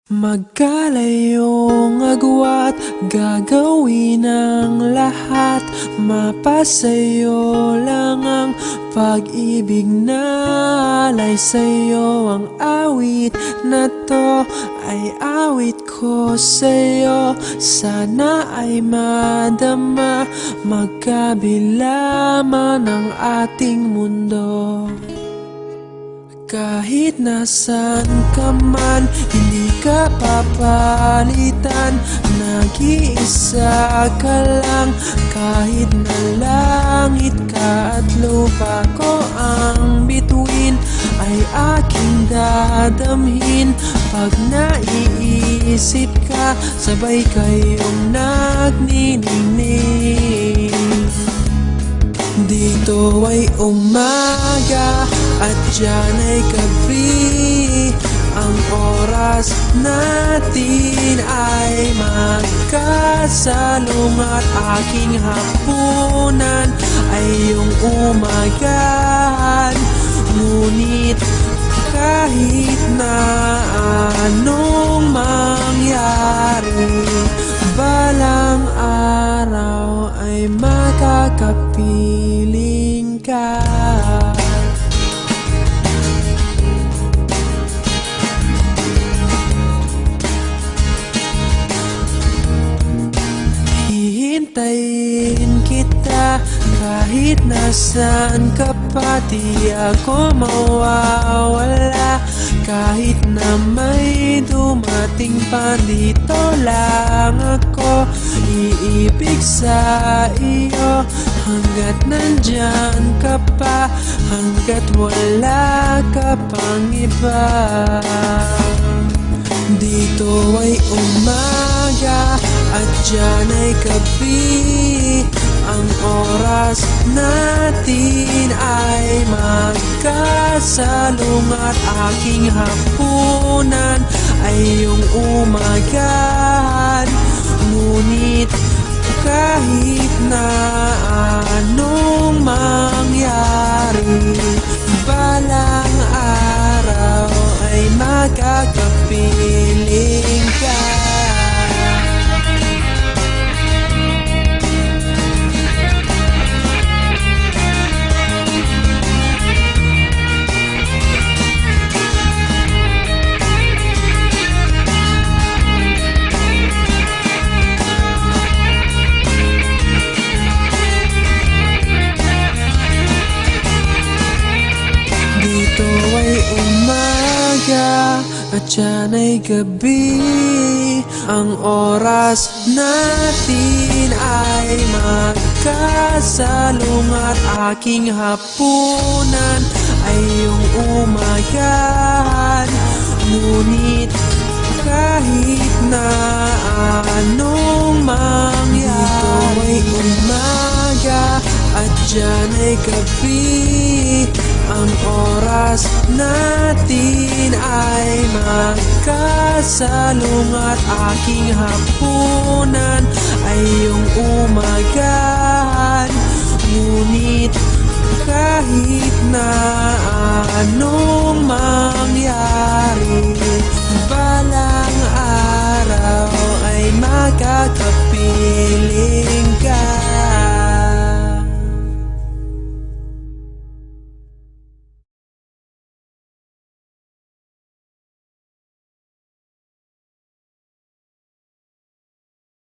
Magkalayong agwat, gagawin ang lahat. Mapasayo lang ang pag-ibig na alay sa'yo. Ang awit na to ay awit ko sa'yo. Sana ay madama, magkabila man ang ating mundo. Kahit nasan ka man, hindi ka papalitan. Nag-iisa ka lang, kahit na langit ka at lupa ko ang bituin, ay aking dadamhin. Pag naiisip ka, sabay kayong nagniningning. Dito ay umaga at diyan ay gabi. Ang oras natin ay magkasalong at aking hapunan ay iyong umagahan. Ngunit kahit na anong mangyari, balang araw ay makakapiling ka. Hihintayin kita kahit nasaan ka pa, di ako mawawala. Kahit na may dumating pa, dito lang ako iibig sa iyo. Hanggat nandyan ka pa, hanggat wala ka pang iba. Dito ay umaga at diyan ay gabi. Ang oras natin ay magkasalong at aking hapunan ay iyong umagahan. Ngunit kahit na anong mangyari, balang araw ay makakapiling ka. Dito ay umaga at diyan ay gabi. Ang oras natin ay magkasalong at aking hapunan ay iyong umagahan. Ngunit kahit na anong mangyari, dito ay umaga at diyan ay gabi. Ang oras natin ay magkasalong at aking hapunan ay iyong umagahan. Ngunit kahit na anong